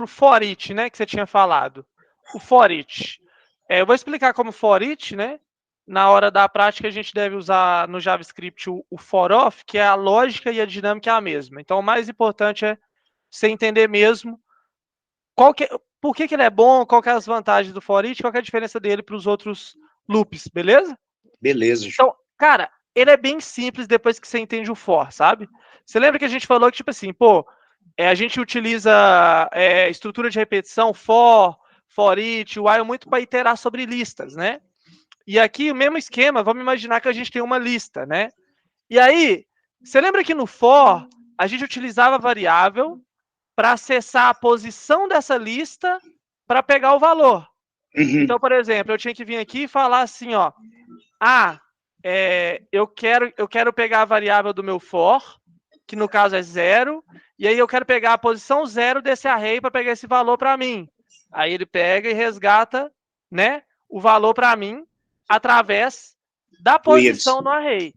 para o for each, né, que você tinha falado. O for each. Eu vou explicar como for each, né? Na hora da prática, a gente deve usar no JavaScript o for of, que é a lógica e a dinâmica é a mesma. Então, o mais importante é você entender mesmo por que ele é bom, qual que é as vantagens do for each, qual que é a diferença dele para os outros loops, beleza? Beleza. Então, cara, ele é bem simples depois que você entende o for, sabe? Você lembra que a gente falou que, tipo assim, a gente utiliza estrutura de repetição, for each, while, muito para iterar sobre listas, né? E aqui o mesmo esquema, vamos imaginar que a gente tem uma lista, né? E aí, você lembra que no for, a gente utilizava a variável para acessar a posição dessa lista para pegar o valor. Uhum. Então, por exemplo, eu tinha que vir aqui e falar assim, ó, eu quero pegar a variável do meu for, que no caso é 0, e aí eu quero pegar a posição 0 desse array para pegar esse valor para mim. Aí ele pega e resgata, né, o valor para mim através da posição no array.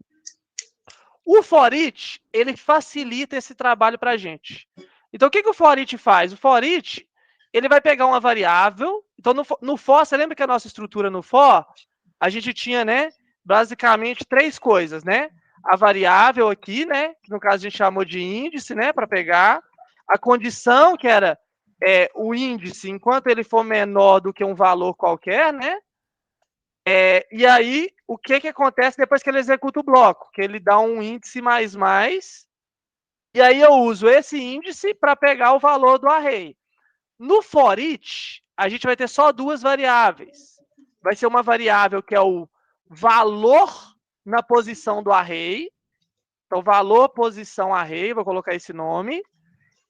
O for each, ele facilita esse trabalho para a gente. Então, o que o for each faz? O for each, ele vai pegar uma variável. Então, no for, você lembra que a nossa estrutura no for, a gente tinha, né, basicamente 3 coisas, né? A variável aqui, né, que no caso a gente chamou de índice, né, para pegar. A condição, que era o índice, enquanto ele for menor do que um valor qualquer, né? E aí, o que acontece depois que ele executa o bloco? Que ele dá um índice mais, e aí eu uso esse índice para pegar o valor do array. No for each, a gente vai ter só 2 variáveis. Vai ser uma variável que é o valor na posição do array. Então, valor, posição, array, vou colocar esse nome.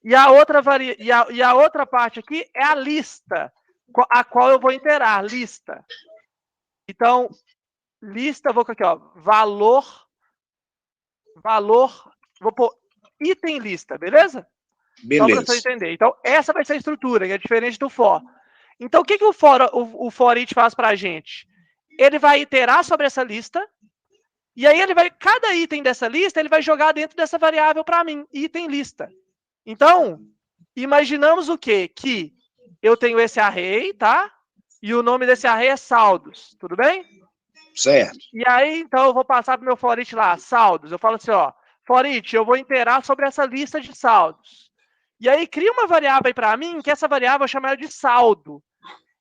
E a outra parte aqui é a lista, a qual eu vou iterar, lista. Então, lista, vou colocar aqui, ó, valor, vou pôr item lista, beleza? Só para você entender. Então, essa vai ser a estrutura, que é diferente do for. Então, o que o for each faz para a gente? Ele vai iterar sobre essa lista, e aí cada item dessa lista, ele vai jogar dentro dessa variável para mim, item lista. Então, imaginamos o quê? Que eu tenho esse array, tá? E o nome desse array é saldos, tudo bem? Certo. E aí, então, eu vou passar para o meu for each lá, saldos. Eu falo assim, ó, for each, eu vou iterar sobre essa lista de saldos. E aí, cria uma variável aí para mim, que essa variável eu chamo ela de saldo.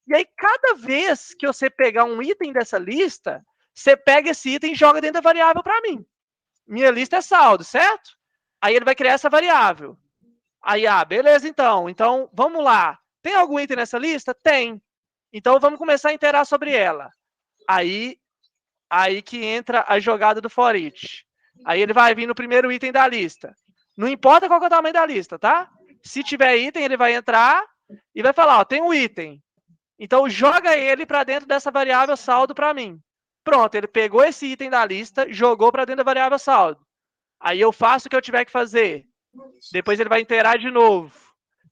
E aí, cada vez que você pegar um item dessa lista, você pega esse item e joga dentro da variável para mim. Minha lista é saldo, certo? Aí ele vai criar essa variável. Aí, beleza, então. Então, vamos lá. Tem algum item nessa lista? Tem. Então, vamos começar a iterar sobre ela. Aí que entra a jogada do for each. Aí ele vai vir no primeiro item da lista. Não importa qual é o tamanho da lista, tá? Se tiver item, ele vai entrar e vai falar, ó, tem um item. Então, joga ele para dentro dessa variável saldo para mim. Pronto, ele pegou esse item da lista, jogou para dentro da variável saldo. Aí eu faço o que eu tiver que fazer. Depois ele vai iterar de novo.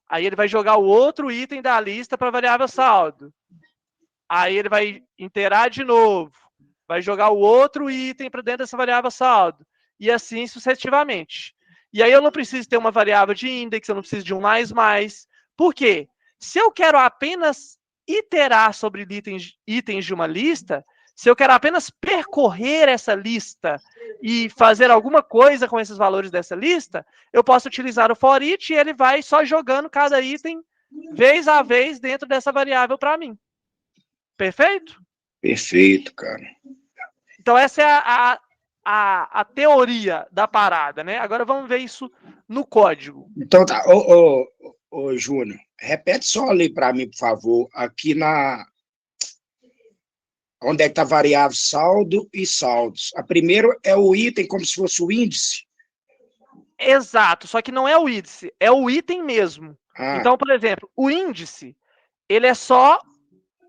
Aí ele vai jogar o outro item da lista para a variável saldo. Aí ele vai iterar de novo. Vai jogar o outro item para dentro dessa variável saldo. E assim sucessivamente. E aí eu não preciso ter uma variável de index, eu não preciso de um mais. Por quê? Se eu quero apenas iterar sobre itens de uma lista, se eu quero apenas percorrer essa lista e fazer alguma coisa com esses valores dessa lista, eu posso utilizar o for each e ele vai só jogando cada item vez a vez dentro dessa variável para mim. Perfeito? Perfeito, cara. Então, essa é a teoria da parada, né? Agora vamos ver isso no código. Então tá. Ô Júnior, repete só ali para mim, por favor, aqui onde é que está a variável saldo e saldos. A primeira é o item como se fosse o índice. Exato, só que não é o índice, é o item mesmo. Então, por exemplo, o índice, ele é só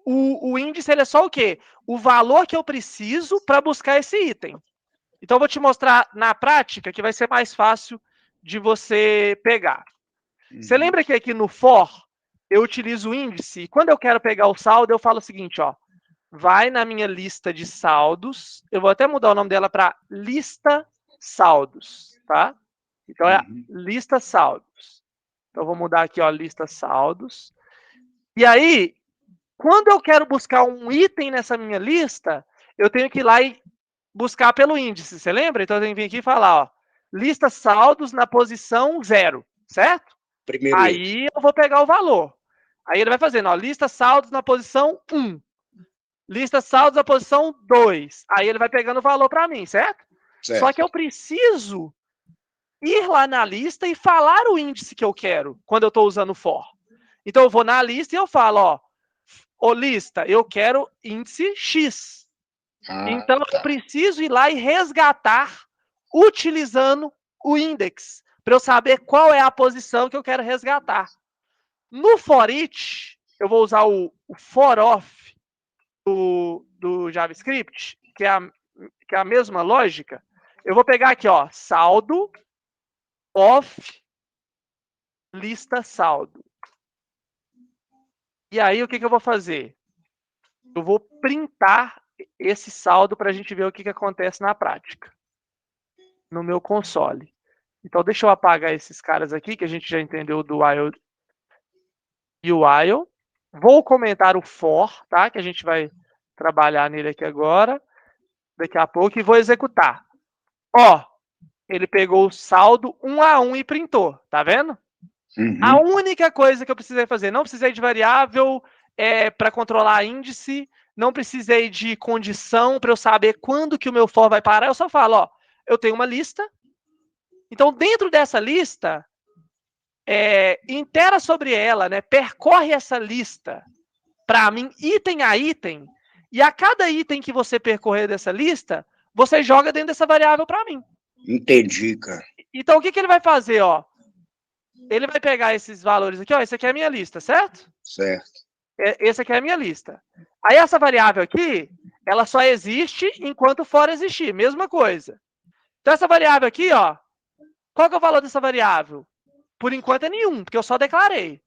o índice, ele é só o quê? O valor que eu preciso para buscar esse item. Então, eu vou te mostrar na prática que vai ser mais fácil de você pegar. Você lembra que aqui no for, eu utilizo o índice, e quando eu quero pegar o saldo, eu falo o seguinte, ó, vai na minha lista de saldos, eu vou até mudar o nome dela para lista saldos, tá? Então, é lista saldos. Então, eu vou mudar aqui, ó, lista saldos. E aí, quando eu quero buscar um item nessa minha lista, eu tenho que ir lá e buscar pelo índice, você lembra? Então, eu tenho que vir aqui e falar, ó, lista saldos na posição 0, certo? Primeiro item. Aí, eu vou pegar o valor. Aí, ele vai fazendo, ó, lista saldos na posição 1. Lista saldos na posição 2. Aí, ele vai pegando o valor para mim, certo? Só que eu preciso ir lá na lista e falar o índice que eu quero quando eu estou usando o for. Então, eu vou na lista e eu falo, ó, ô lista, eu quero índice X. Então, eu preciso ir lá e resgatar utilizando o index, para eu saber qual é a posição que eu quero resgatar. No for each, eu vou usar o for of do JavaScript, que é a mesma lógica. Eu vou pegar aqui, ó, saldo of lista saldo. E aí, o que eu vou fazer? Eu vou printar esse saldo para a gente ver o que acontece na prática. No meu console. Então, deixa eu apagar esses caras aqui, que a gente já entendeu do while e o while. Vou comentar o for, tá? Que a gente vai trabalhar nele aqui agora, daqui a pouco, e vou executar. Ó, ele pegou o saldo 1 a 1 e printou, tá vendo? A única coisa que eu precisei fazer, não precisei de variável para controlar índice, não precisei de condição para eu saber quando que o meu for vai parar, eu só falo, ó, eu tenho uma lista, então dentro dessa lista, intera sobre ela, né, percorre essa lista para mim, item a item, e a cada item que você percorrer dessa lista, você joga dentro dessa variável para mim. Entendi, cara. Então, o que ele vai fazer, ó? Ele vai pegar esses valores aqui, ó, esse aqui é a minha lista, certo? Certo. Esse aqui é a minha lista. Aí essa variável aqui, ela só existe enquanto for existir, mesma coisa. Então essa variável aqui, ó, qual que é o valor dessa variável? Por enquanto é nenhum, porque eu só declarei.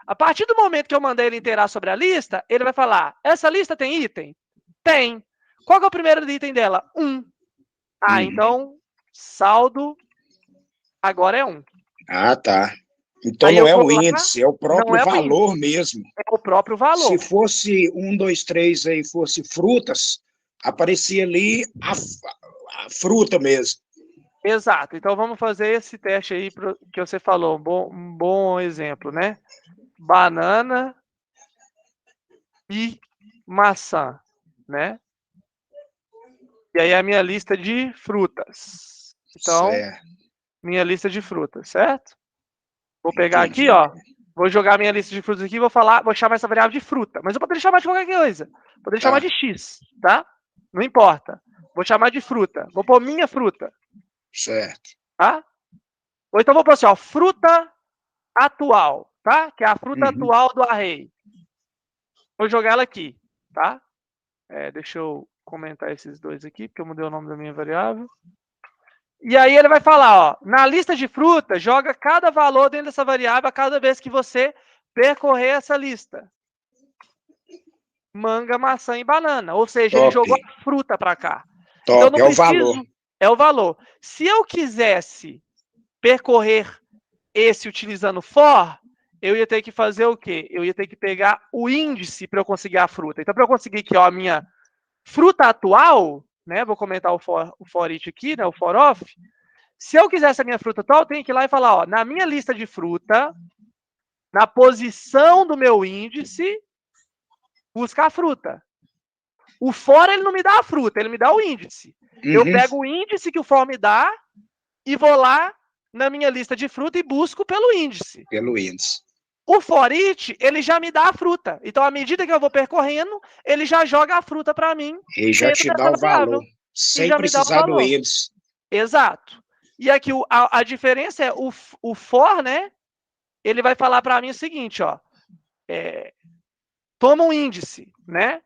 A partir do momento que eu mandei ele interar sobre a lista, ele vai falar, essa lista tem item? Tem. Qual que é o primeiro item dela? 1. Então, saldo agora é 1. Ah, tá. Então Aí não eu é vou o lá, índice, é o próprio não é o valor índice, mesmo. é o próprio valor. Se fosse 1, 2, 3 aí, fosse frutas, aparecia ali a fruta mesmo. Exato. Então vamos fazer esse teste aí que você falou, um bom exemplo, né? Banana e maçã, né? E aí a minha lista de frutas. Então, Certo. minha lista de frutas, certo? Vou pegar Entendi. aqui, ó. Vou jogar minha lista de frutas aqui e vou chamar essa variável de fruta. Mas eu poderia chamar de qualquer coisa. Poderia chamar de X, tá? Não importa. Vou chamar de fruta. Vou pôr minha fruta. Certo. Tá? Ou então vou pôr assim, ó, fruta atual, tá? Que é a fruta atual do array. Vou jogar ela aqui, tá? Deixa eu comentar esses dois aqui, porque eu mudei o nome da minha variável. E aí ele vai falar, ó, na lista de frutas, joga cada valor dentro dessa variável a cada vez que você percorrer essa lista. Manga, maçã e banana. Ou seja, Top. ele jogou a fruta para cá. Top, então, eu não é o valor. É o valor. Se eu quisesse percorrer esse utilizando for, eu ia ter que fazer o quê? Eu ia ter que pegar o índice para eu conseguir a fruta. Então, para eu conseguir aqui, ó, a minha fruta atual, né? Vou comentar o for each aqui, né? O for of. Se eu quisesse a minha fruta atual, eu tenho que ir lá e falar, ó, na minha lista de fruta, na posição do meu índice, buscar a fruta. O for, ele não me dá a fruta, ele me dá o índice. Eu pego o índice que o for me dá e vou lá na minha lista de fruta e busco pelo índice. Pelo índice. O for each, ele já me dá a fruta. Então, à medida que eu vou percorrendo, ele já joga a fruta para mim. E já te dá o valor, sem precisar do índice. Exato. E aqui a diferença é o for, né? Ele vai falar para mim o seguinte, ó. Toma um índice, né?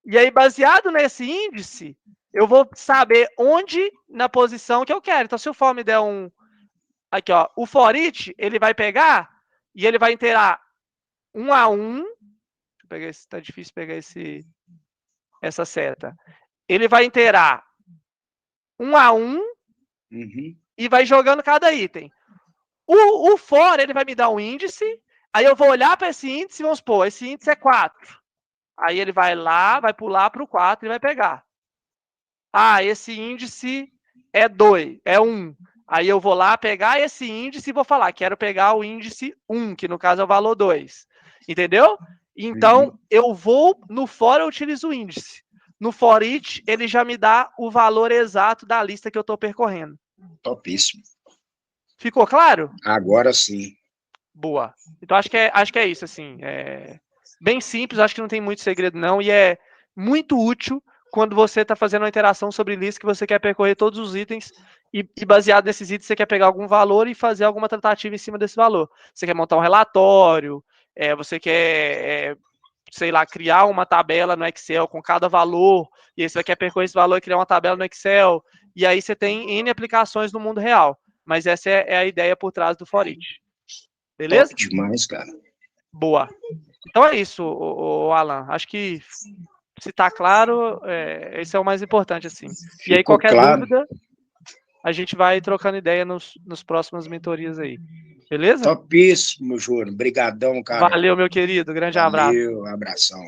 E aí, baseado nesse índice, eu vou saber onde na posição que eu quero. Então, se o for me der um... Aqui, ó. O for each, ele vai pegar e ele vai interar 1 a 1. Deixa eu pegar esse... Tá difícil pegar essa seta. Ele vai interar 1 a 1 e vai jogando cada item. O for, ele vai me dar um índice, aí eu vou olhar para esse índice e vamos supor, esse índice é 4. Aí ele vai lá, vai pular para o 4 e vai pegar. Ah, esse índice é 2, é 1. Aí eu vou lá pegar esse índice e vou falar, quero pegar o índice 1, que no caso é o valor 2. Entendeu? Então, eu vou, no for eu utilizo o índice. No for each, ele já me dá o valor exato da lista que eu estou percorrendo. Topíssimo. Ficou claro? Agora sim. Boa. Então, acho que é isso, assim. É bem simples, acho que não tem muito segredo, não. E é muito útil quando você está fazendo uma interação sobre lista que você quer percorrer todos os itens e baseado nesses itens você quer pegar algum valor e fazer alguma tratativa em cima desse valor. Você quer montar um relatório, você quer, sei lá, criar uma tabela no Excel com cada valor, e aí você quer percorrer esse valor e criar uma tabela no Excel, e aí você tem N aplicações no mundo real. Mas essa é a ideia por trás do for each. Beleza? Top demais, cara. Boa. Então é isso, Alan. Acho que se tá claro, esse é o mais importante, assim. E aí, Ficou qualquer claro. dúvida, a gente vai trocando ideia nos próximas mentorias aí. Beleza? Topíssimo, Júnior. Obrigadão, cara. Valeu, meu querido. Grande abraço. Valeu, abração.